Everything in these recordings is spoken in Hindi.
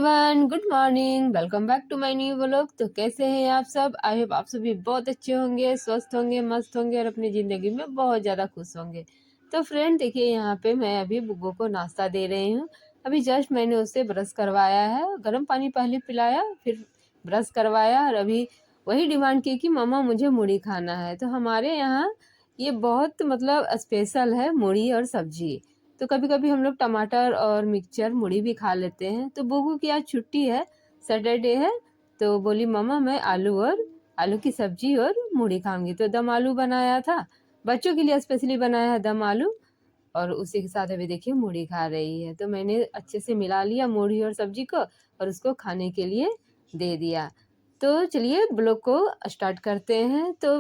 Everyone, good morning. Welcome back to my new vlog. तो कैसे हैं आप सब? आई होप आप सभी बहुत अच्छे होंगे, स्वस्थ होंगे, मस्त होंगे और अपनी ज़िंदगी में बहुत ज़्यादा खुश होंगे। तो फ्रेंड देखिए, यहाँ पे मैं अभी बुग्गू को नाश्ता दे रही हूँ। अभी जस्ट मैंने उससे ब्रश करवाया है, गर्म पानी पहले पिलाया, फिर ब्रश करवाया और अभी वही डिमांड की कि मम्मा मुझे मुड़ी खाना है। तो हमारे यहाँ ये बहुत मतलब स्पेशल है, मुड़ी और सब्जी। तो कभी कभी हम लोग टमाटर और मिक्सचर मुड़ी भी खा लेते हैं। तो बुबू की आज छुट्टी है, सैटरडे है, तो बोली मम्मा मैं आलू की सब्जी और मुड़ी खाऊंगी। तो दम आलू बनाया था, बच्चों के लिए स्पेशली बनाया है दम आलू, और उसी के साथ अभी देखिए मुड़ी खा रही है। तो मैंने अच्छे से मिला लिया मुड़ी और सब्जी को और उसको खाने के लिए दे दिया। तो चलिए ब्लॉग को स्टार्ट करते हैं। तो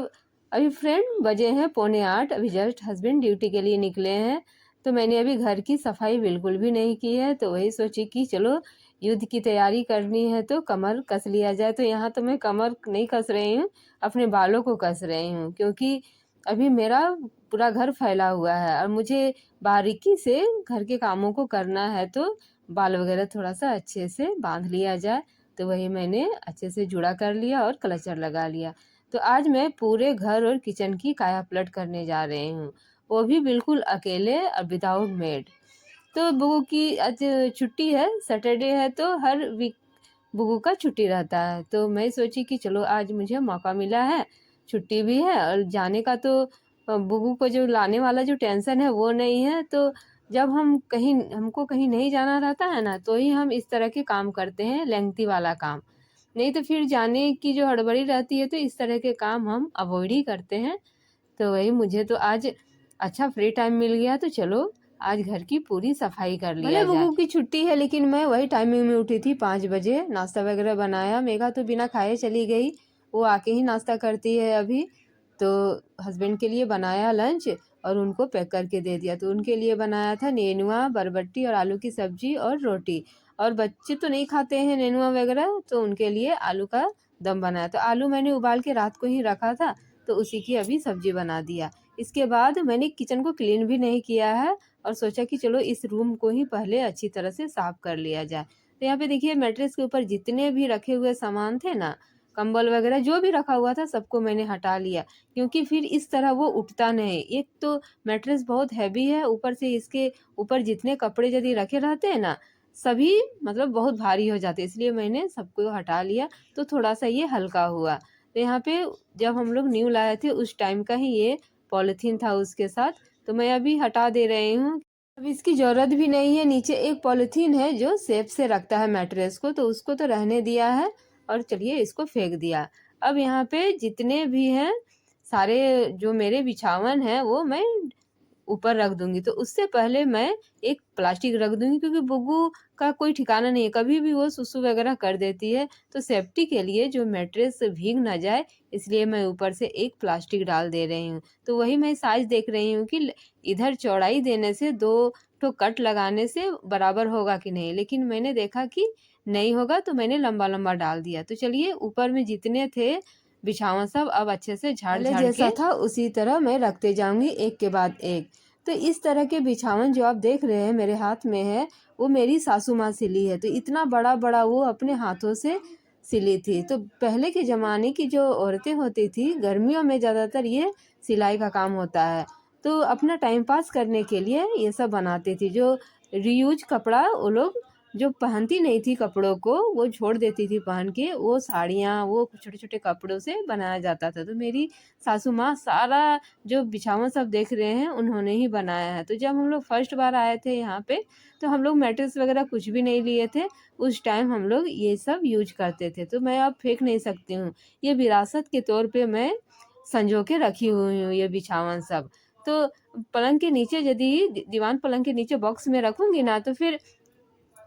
अभी फ्रेंड बजे हैं 7:45, अभी जस्ट हस्बैंड ड्यूटी के लिए निकले हैं। तो मैंने अभी घर की सफाई बिल्कुल भी नहीं की है, तो वही सोची कि चलो युद्ध की तैयारी करनी है तो कमर कस लिया जाए। तो यहाँ तो मैं कमर नहीं कस रही हूँ, अपने बालों को कस रही हूँ, क्योंकि अभी मेरा पूरा घर फैला हुआ है और मुझे बारीकी से घर के कामों को करना है। तो बाल वगैरह थोड़ा सा अच्छे से बांध लिया जाए, तो वही मैंने अच्छे से जुड़ा कर लिया और क्लचर लगा लिया। तो आज मैं पूरे घर और किचन की काया पलट करने जा रही हूँ, वो भी बिल्कुल अकेले और विदाउट मेड। तो बुगू की आज छुट्टी है, सैटरडे है, तो हर वीक बुगू का छुट्टी रहता है। तो मैं सोची कि चलो आज मुझे मौका मिला है, छुट्टी भी है और जाने का, तो बुगू को जो लाने वाला जो टेंशन है वो नहीं है। तो जब हमको कहीं नहीं जाना रहता है ना, तो ही हम इस तरह के काम करते हैं, लेंथी वाला काम। नहीं तो फिर जाने की जो हड़बड़ी रहती है, तो इस तरह के काम हम अवॉइड ही करते हैं। तो वही मुझे तो आज अच्छा फ्री टाइम मिल गया, तो चलो आज घर की पूरी सफाई कर लिया जाए। बुगू की छुट्टी है, लेकिन मैं वही टाइमिंग में उठी थी, 5 बजे नाश्ता वगैरह बनाया। मेघा तो बिना खाए चली गई, वो आके ही नाश्ता करती है अभी। तो हस्बैंड के लिए बनाया लंच और उनको पैक करके दे दिया। तो उनके लिए बनाया था नेनुआ, बरबट्टी और आलू की सब्जी और रोटी। और बच्चे तो नहीं खाते हैं नेनुआ वगैरह, तो उनके लिए आलू का दम बनाया। तो आलू मैंने उबाल के रात को ही रखा था, तो उसी की अभी सब्जी बना दिया। इसके बाद मैंने किचन को क्लीन भी नहीं किया है और सोचा कि चलो इस रूम को ही पहले अच्छी तरह से साफ कर लिया जाए। तो यहाँ पे देखिए, मैट्रेस के ऊपर जितने भी रखे हुए सामान थे ना, कंबल वगैरह जो भी रखा हुआ था, सबको मैंने हटा लिया, क्योंकि फिर इस तरह वो उठता नहीं। एक तो मैट्रेस बहुत हैवी है, ऊपर से इसके ऊपर जितने कपड़े यदि रखे रहते हैं ना, सभी मतलब बहुत भारी हो जाते, इसलिए मैंने सबको हटा लिया। तो थोड़ा सा ये हल्का हुआ। तो यहाँ पे जब हम लोग न्यू लाए थे उस टाइम का ही ये पॉलिथीन था उसके साथ, तो मैं अभी हटा दे रही हूँ। अब इसकी ज़रूरत भी नहीं है। नीचे एक पॉलिथीन है जो सेफ से रखता है मैट्रेस को, तो उसको तो रहने दिया है और चलिए इसको फेंक दिया। अब यहाँ पे जितने भी हैं सारे जो मेरे बिछावन हैं वो मैं ऊपर रख दूंगी। तो उससे पहले मैं एक प्लास्टिक रख दूंगी, क्योंकि बुग्गू का कोई ठिकाना नहीं है, कभी भी वो सुसु वगैरह कर देती है। तो सेफ्टी के लिए जो मैट्रेस भीग ना जाए, इसलिए मैं ऊपर से एक प्लास्टिक डाल दे रही हूँ। तो वही मैं साइज देख रही हूँ कि इधर चौड़ाई देने से 2 ठो कट लगाने से बराबर होगा कि नहीं, लेकिन मैंने देखा कि नहीं होगा, तो मैंने लंबा लंबा डाल दिया। तो चलिए ऊपर में जितने थे बिछावन सब अब अच्छे से झाड़ झाड़ जैसा था उसी तरह मैं रखते जाऊंगी, एक के बाद एक। तो इस तरह के बिछावन जो आप देख रहे हैं मेरे हाथ में है, वो मेरी सासू माँ सिली है। तो इतना बड़ा बड़ा वो अपने हाथों से सिली थी। तो पहले के ज़माने की जो औरतें होती थी, गर्मियों में ज़्यादातर ये सिलाई का काम होता है, तो अपना टाइम पास करने के लिए ये सब बनाती थी। जो रीयूज कपड़ा वो लोग जो पहनती नहीं थी कपड़ों को, वो छोड़ देती थी पहन के, वो साड़ियाँ वो छोटे छोटे कपड़ों से बनाया जाता था। तो मेरी सासू माँ सारा जो बिछावन सब देख रहे हैं उन्होंने ही बनाया है। तो जब हम लोग फर्स्ट बार आए थे यहाँ पे, तो हम लोग मैट्रेस वगैरह कुछ भी नहीं लिए थे। उस टाइम हम लोग ये सब यूज करते थे, तो मैं अब फेंक नहीं सकती हूँ। ये विरासत के तौर पे मैं संजो के रखी हुई हूँ ये बिछावन सब। तो पलंग के नीचे यदि दीवान पलंग के नीचे बॉक्स में रखूंगी ना, तो फिर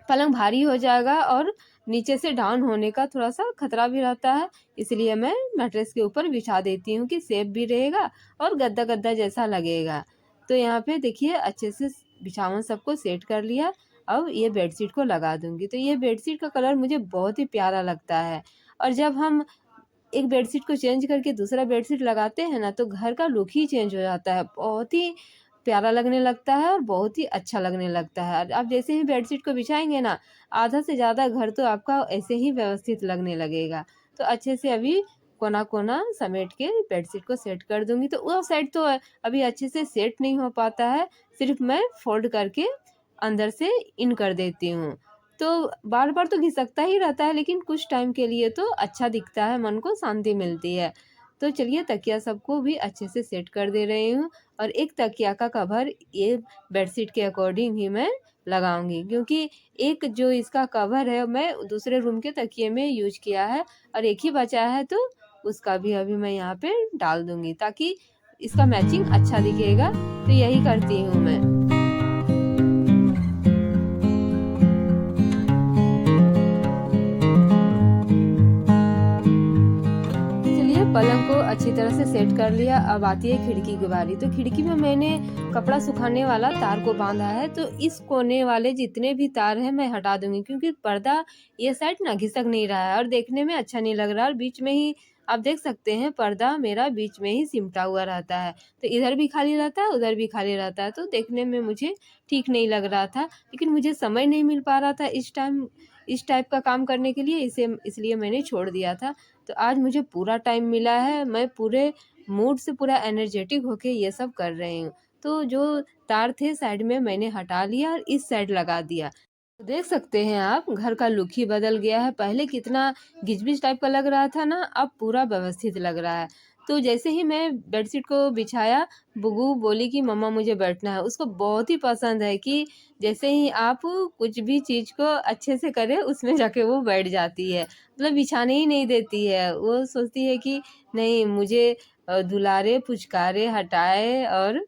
पलंग भारी हो जाएगा और नीचे से डाउन होने का थोड़ा सा खतरा भी रहता है। इसलिए मैं मैट्रेस के ऊपर बिछा देती हूँ कि सेफ भी रहेगा और गद्दा गद्दा जैसा लगेगा। तो यहाँ पे देखिए अच्छे से बिछावन सबको सेट कर लिया। अब ये बेडशीट को लगा दूंगी। तो ये बेडशीट का कलर मुझे बहुत ही प्यारा लगता है, और जब हम एक बेडशीट को चेंज करके दूसरा बेडशीट लगाते हैं ना, तो घर का लुक ही चेंज हो जाता है। बहुत ही प्यारा लगने लगता है और बहुत ही अच्छा लगने लगता है। आप जैसे ही बेडशीट को बिछाएँगे ना, आधा से ज़्यादा घर तो आपका ऐसे ही व्यवस्थित लगने लगेगा। तो अच्छे से अभी कोना-कोना समेट के बेडशीट को सेट कर दूँगी। तो वो साइड तो अभी अच्छे से सेट नहीं हो पाता है, सिर्फ़ मैं फ़ोल्ड करके अंदर से इन कर देती हूँ। तो बार-बार तो घिसकता ही रहता है, लेकिन कुछ टाइम के लिए तो अच्छा दिखता है, मन को शांति मिलती है। तो चलिए तकिया सबको भी अच्छे से सेट कर दे रही हूँ और एक तकिया का कवर ये बेडशीट के अकॉर्डिंग ही मैं लगाऊँगी, क्योंकि एक जो इसका कवर है मैं दूसरे रूम के तकिए में यूज़ किया है और एक ही बचा है, तो उसका भी अभी मैं यहाँ पे डाल दूँगी ताकि इसका मैचिंग अच्छा दिखेगा। तो यही करती हूँ मैं। चलिए पलंग को अच्छी तरह से सेट कर लिया। अब आती है खिड़की की बारी। तो खिड़की में मैंने कपड़ा सुखाने वाला तार को बांधा है, तो इस कोने वाले जितने भी तार हैं मैं हटा दूंगी, क्योंकि पर्दा ये साइड ना घिसक नहीं रहा है और देखने में अच्छा नहीं लग रहा है। और बीच में ही आप देख सकते हैं पर्दा मेरा बीच में ही सिमटा हुआ रहता है, तो इधर भी खाली रहता है उधर भी खाली रहता है, तो देखने में मुझे ठीक नहीं लग रहा था। लेकिन मुझे समय नहीं मिल पा रहा था इस टाइप का काम करने के लिए, इसे इसलिए मैंने छोड़ दिया था। तो आज मुझे पूरा टाइम मिला है, मैं पूरे मूड से पूरा एनर्जेटिक होके ये सब कर रही हूँ। तो जो तार थे साइड में मैंने हटा लिया और इस साइड लगा दिया। देख सकते हैं आप घर का लुक ही बदल गया है। पहले कितना गिजबिज टाइप का लग रहा था ना, अब पूरा व्यवस्थित लग रहा है। तो जैसे ही मैं बेडशीट को बिछाया, बुगू बोली कि मम्मा मुझे बैठना है। उसको बहुत ही पसंद है कि जैसे ही आप कुछ भी चीज़ को अच्छे से करें उसमें जाके वो बैठ जाती है। मतलब बिछाने ही नहीं देती है। वो सोचती है कि नहीं, मुझे दुलारे, पुचकारे, हटाए और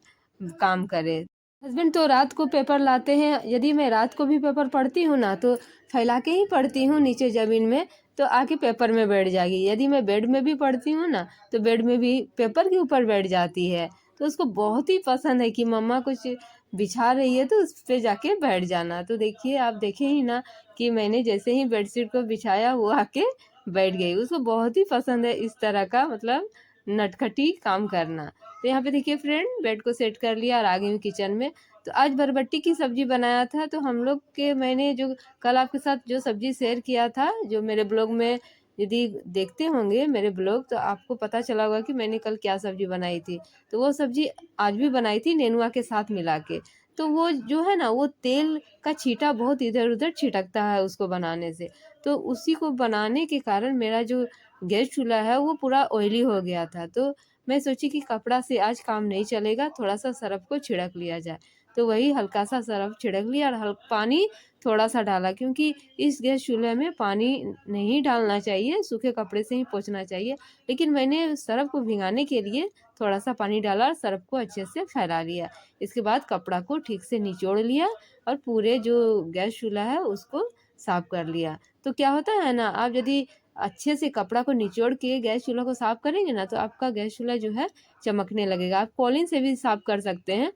काम करे। हस्बैंड तो रात को पेपर लाते हैं। यदि मैं रात को भी पेपर पढ़ती हूँ ना, तो फैला के ही पढ़ती हूँ नीचे ज़मीन में, तो आके पेपर में बैठ जाएगी। यदि मैं बेड में भी पढ़ती हूँ ना, तो बेड में भी पेपर के ऊपर बैठ जाती है। तो उसको बहुत ही पसंद है कि मम्मा कुछ बिछा रही है तो उस पे जाके बैठ जाना। तो देखिए, आप देखे ही ना कि मैंने जैसे ही बेडशीट को बिछाया वो आके बैठ गई। उसको बहुत ही पसंद है इस तरह का, मतलब नटखटी काम करना। तो यहाँ पे देखिए फ्रेंड, बेड को सेट कर लिया और आ गई हूँ किचन में। तो आज बरबट्टी की सब्जी बनाया था। तो हम लोग के मैंने जो कल आपके साथ जो सब्जी शेयर किया था, जो मेरे ब्लॉग में यदि देखते होंगे मेरे ब्लॉग, तो आपको पता चला होगा कि मैंने कल क्या सब्जी बनाई थी। तो वो सब्जी आज भी बनाई थी नेनुआ के साथ मिला के। तो वो जो है ना, वो तेल का छींटा बहुत इधर उधर छिटकता है उसको बनाने से। तो उसी को बनाने के कारण मेरा जो गैस चूल्हा है वो पूरा ऑयली हो गया था। तो मैं सोची कि कपड़ा से आज काम नहीं चलेगा, थोड़ा सा सरफ को छिड़क लिया जाए। तो वही हल्का सा सरफ छिड़क लिया और पानी थोड़ा सा डाला, क्योंकि इस गैस चूल्हे में पानी नहीं डालना चाहिए, सूखे कपड़े से ही पोंछना चाहिए। लेकिन मैंने सरफ को भिगाने के लिए थोड़ा सा पानी डाला और सरफ को अच्छे से फैला लिया। इसके बाद कपड़ा को ठीक से निचोड़ लिया और पूरे जो गैस चूल्हा है उसको साफ कर लिया। तो क्या होता है ना, आप यदि अच्छे से कपड़ा को निचोड़ के गैस चूल्हा को साफ करेंगे ना, तो आपका गैस चूल्हा जो है चमकने लगेगा। आप कॉलिन से भी साफ कर सकते हैं,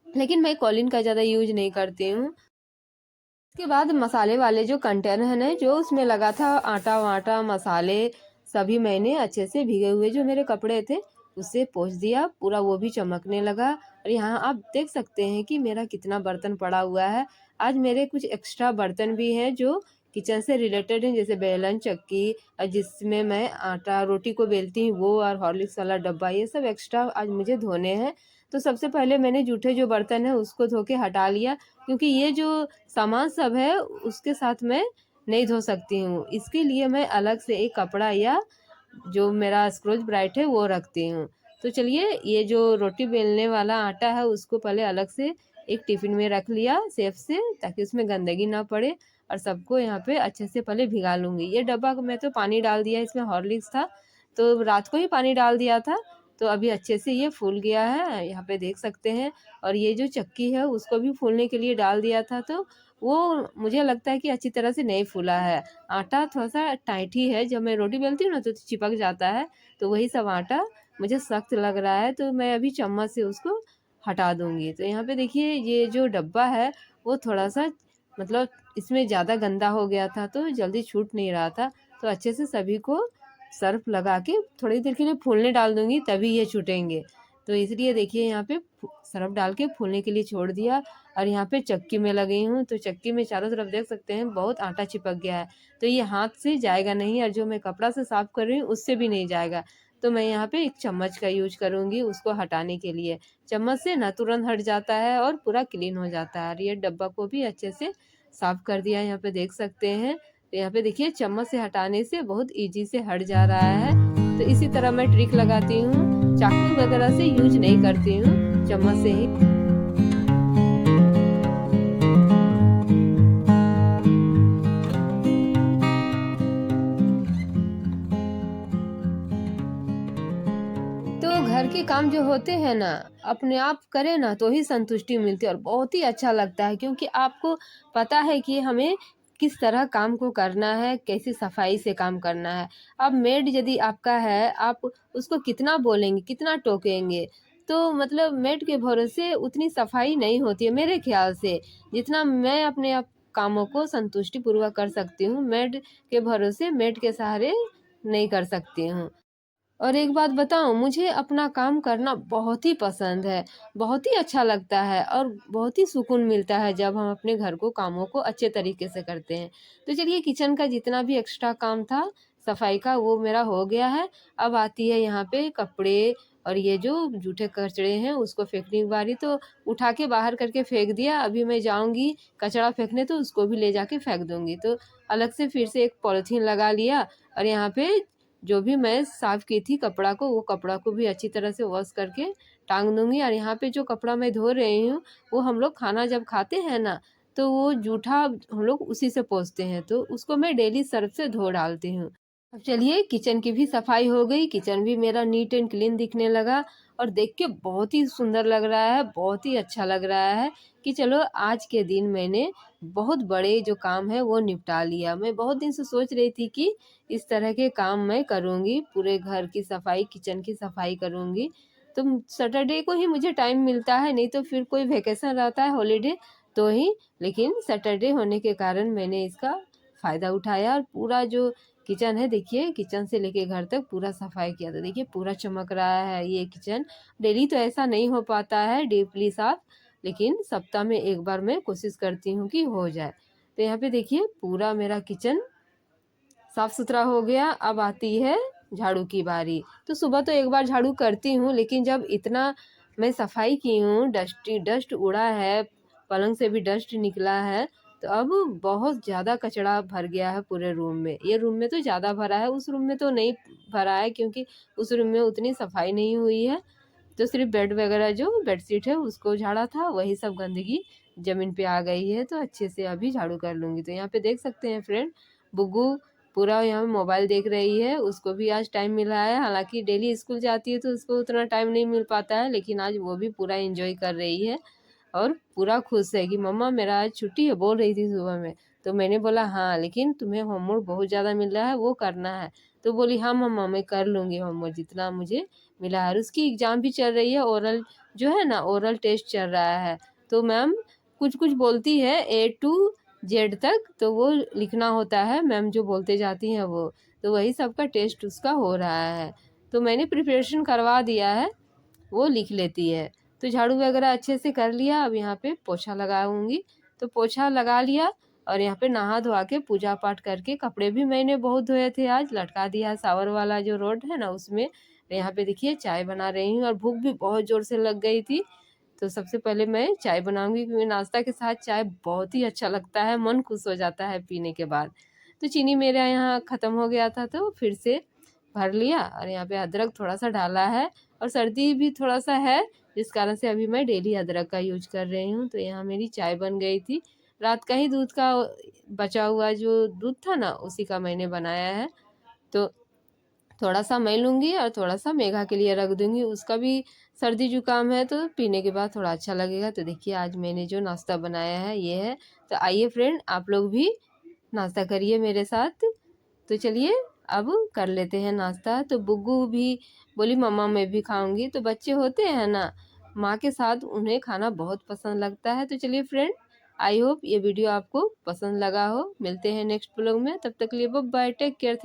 लेकिन मैं कॉलिन का ज़्यादा यूज नहीं करती हूँ। उसके बाद मसाले वाले जो कंटेनर है जो उसमें लगा था आटा वाटा मसाले, सभी मैंने अच्छे से भीगे हुए जो मेरे कपड़े थे उससे पोंछ दिया, पूरा वो भी चमकने लगा। और यहाँ आप देख सकते हैं कि मेरा कितना बर्तन पड़ा हुआ है। आज मेरे कुछ एक्स्ट्रा बर्तन भी हैं जो किचन से रिलेटेड हैं, जैसे बेलन चक्की और जिसमें मैं आटा रोटी को बेलती हूँ वो, और हॉर्लिक्स वाला डब्बा, ये सब एक्स्ट्रा आज मुझे धोने हैं। तो सबसे पहले मैंने जूठे जो बर्तन है उसको धो के हटा लिया, क्योंकि ये जो सामान सब है उसके साथ मैं नहीं धो सकती हूँ। इसके लिए मैं अलग से एक कपड़ा या जो मेरा स्क्रोच ब्राइट है वो रखती हूँ। तो चलिए, ये जो रोटी बेलने वाला आटा है उसको पहले अलग से एक टिफिन में रख लिया सेफ से, ताकि उसमें गंदगी ना पड़े। और सबको यहाँ पे अच्छे से पहले भिगा लूँगी। ये डब्बा में तो पानी डाल दिया, इसमें हॉर्लिक्स था तो रात को ही पानी डाल दिया था। तो अभी अच्छे से ये फूल गया है, यहाँ पे देख सकते हैं। और ये जो चक्की है उसको भी फूलने के लिए डाल दिया था, तो वो मुझे लगता है कि अच्छी तरह से नहीं फूला है। आटा थोड़ा सा टाइट ही है, जब मैं रोटी बेलती हूँ ना तो चिपक जाता है। तो वही सब आटा मुझे सख्त लग रहा है, तो मैं अभी चम्मच से उसको हटा दूंगी। तो यहाँ पे देखिए, ये जो डब्बा है वो थोड़ा सा, मतलब इसमें ज़्यादा गंदा हो गया था तो जल्दी छूट नहीं रहा था। तो अच्छे से सभी को सर्फ लगा के थोड़ी देर के लिए फूलने डाल दूंगी, तभी ये छूटेंगे। तो इसलिए देखिए यहाँ पे सरफ डाल के फूलने के लिए छोड़ दिया। और यहाँ पे चक्की में लगी हूँ, तो चक्की में चारों तरफ देख सकते हैं बहुत आटा चिपक गया है, तो ये हाथ से जाएगा नहीं, और जो मैं कपड़ा से साफ कर रही हूँ उससे भी नहीं जाएगा। तो मैं यहाँ पे एक चम्मच का यूज करूँगी उसको हटाने के लिए। चम्मच से ना तुरंत हट जाता है और पूरा क्लीन हो जाता है। और ये डब्बा को भी अच्छे से साफ कर दिया, यहाँ पे देख सकते हैं। तो यहाँ पे देखिए चम्मच से हटाने से बहुत ईजी से हट जा रहा है। तो इसी तरह मैं ट्रिक लगाती हूँ, चाकू वगैरह से यूज नहीं करती हूँ, चम्मच से ही। तो घर के काम जो होते हैं ना, अपने आप करें ना तो ही संतुष्टि मिलती है और बहुत ही अच्छा लगता है, क्योंकि आपको पता है कि हमें किस तरह काम को करना है, कैसी सफाई से काम करना है। अब मेड यदि आपका है, आप उसको कितना बोलेंगे, कितना टोकेंगे, तो मतलब मेड के भरोसे उतनी सफाई नहीं होती है मेरे ख्याल से, जितना मैं अपने आप कामों को संतुष्टि पूर्वक कर सकती हूँ, मेड के भरोसे, मेड के सहारे नहीं कर सकती हूँ। और एक बात बताऊँ, मुझे अपना काम करना बहुत ही पसंद है, बहुत ही अच्छा लगता है और बहुत ही सुकून मिलता है जब हम अपने घर को कामों को अच्छे तरीके से करते हैं। तो चलिए किचन का जितना भी एक्स्ट्रा काम था सफाई का वो मेरा हो गया है। अब आती है यहाँ पे कपड़े और ये जो जूठे कचड़े हैं उसको फेंकने की बारी। तो उठा के बाहर करके फेंक दिया, अभी मैं जाऊँगी कचड़ा फेंकने तो उसको भी ले जाके फेंक दूँगी। तो अलग से फिर से एक पॉलीथीन लगा लिया और यहाँ पे जो भी मैं साफ़ की थी कपड़ा को, वो कपड़ा को भी अच्छी तरह से वॉश करके टांग दूंगी। और यहाँ पे जो कपड़ा मैं धो रही हूँ वो हम लोग खाना जब खाते हैं ना, तो वो जूठा हम लोग उसी से पोंछते हैं, तो उसको मैं डेली सर्फ से धो डालती हूँ। अब चलिए किचन की भी सफाई हो गई, किचन भी मेरा नीट एंड क्लीन दिखने लगा और देख के बहुत ही सुंदर लग रहा है, बहुत ही अच्छा लग रहा है कि चलो आज के दिन मैंने बहुत बड़े जो काम है वो निपटा लिया। मैं बहुत दिन से सोच रही थी कि इस तरह के काम मैं करूँगी, पूरे घर की सफाई, किचन की सफाई करूँगी। तो सैटरडे को ही मुझे टाइम मिलता है, नहीं तो फिर कोई वेकेशन रहता है हॉलीडे तो ही। लेकिन सैटरडे होने के कारण मैंने इसका फ़ायदा उठाया और पूरा जो किचन है, देखिए किचन से लेके घर तक पूरा सफाई किया। तो देखिए पूरा चमक रहा है ये किचन। डेली तो ऐसा नहीं हो पाता है डीपली साफ, लेकिन सप्ताह में एक बार मैं कोशिश करती हूँ कि हो जाए। तो यहाँ पे देखिए पूरा मेरा किचन साफ सुथरा हो गया। अब आती है झाड़ू की बारी। तो सुबह तो एक बार झाड़ू करती हूँ, लेकिन जब इतना मैं सफाई की हूँ, डस्ट उड़ा है, पलंग से भी डस्ट निकला है, तो अब बहुत ज़्यादा कचरा भर गया है पूरे रूम में। ये रूम में तो ज़्यादा भरा है, उस रूम में तो नहीं भरा है क्योंकि उस रूम में उतनी सफाई नहीं हुई है। तो सिर्फ बेड वगैरह जो बेडशीट है उसको झाड़ा था, वही सब गंदगी ज़मीन पे आ गई है, तो अच्छे से अभी झाड़ू कर लूँगी। तो यहाँ पे देख सकते हैं फ्रेंड, बुग्गू पूरा यहाँ मोबाइल देख रही है, उसको भी आज टाइम मिला है। हालांकि डेली स्कूल जाती है तो उसको उतना टाइम नहीं मिल पाता है, लेकिन आज वो भी पूरा एंजॉय कर रही है और पूरा खुश है कि मम्मा मेरा आज छुट्टी है, बोल रही थी सुबह में। तो मैंने बोला हाँ, लेकिन तुम्हें होमवर्क बहुत ज़्यादा मिल रहा है, वो करना है। तो बोली हाँ मम्मा मैं कर लूँगी होमवर्क जितना मुझे मिला है। और उसकी एग्ज़ाम भी चल रही है, ओरल जो है ना, ओरल टेस्ट चल रहा है। तो मैम कुछ कुछ बोलती है A to Z तक, तो वो लिखना होता है, मैम जो बोलते जाती हैं वो। तो वही सबका टेस्ट उसका हो रहा है, तो मैंने प्रिपरेशन करवा दिया है, वो लिख लेती है। तो झाड़ू वगैरह अच्छे से कर लिया, अब यहाँ पे पोछा लगाऊंगी। तो पोछा लगा लिया और यहाँ पे नहा धोआ के पूजा पाठ करके, कपड़े भी मैंने बहुत धोए थे आज, लटका दिया शावर वाला जो रोड है ना उसमें। यहाँ पे देखिए चाय बना रही हूँ और भूख भी बहुत ज़ोर से लग गई थी। तो सबसे पहले मैं चाय बनाऊंगी, क्योंकि नाश्ता के साथ चाय बहुत ही अच्छा लगता है, मन खुश हो जाता है पीने के बाद। तो चीनी मेरे यहाँ ख़त्म हो गया था तो फिर से भर लिया और यहाँ पे अदरक थोड़ा सा डाला है और सर्दी भी थोड़ा सा है, जिस कारण से अभी मैं डेली अदरक का यूज कर रही हूँ। तो यहाँ मेरी चाय बन गई थी, रात का ही दूध का बचा हुआ जो दूध था ना उसी का मैंने बनाया है। तो थोड़ा सा मैं लूँगी और थोड़ा सा मेघा के लिए रख दूँगी, उसका भी सर्दी जुकाम है तो पीने के बाद थोड़ा अच्छा लगेगा। तो देखिए आज मैंने जो नाश्ता बनाया है ये है। तो आइए फ्रेंड आप लोग भी नाश्ता करिए मेरे साथ। तो चलिए अब कर लेते हैं नाश्ता। तो बुग्गू भी बोली मम्मा मैं भी खाऊंगी। तो बच्चे होते हैं ना, माँ के साथ उन्हें खाना बहुत पसंद लगता है। तो चलिए फ्रेंड, आई होप ये वीडियो आपको पसंद लगा हो। मिलते हैं नेक्स्ट ब्लॉग में, तब तक के लिए बाय बाय, टेक केयर।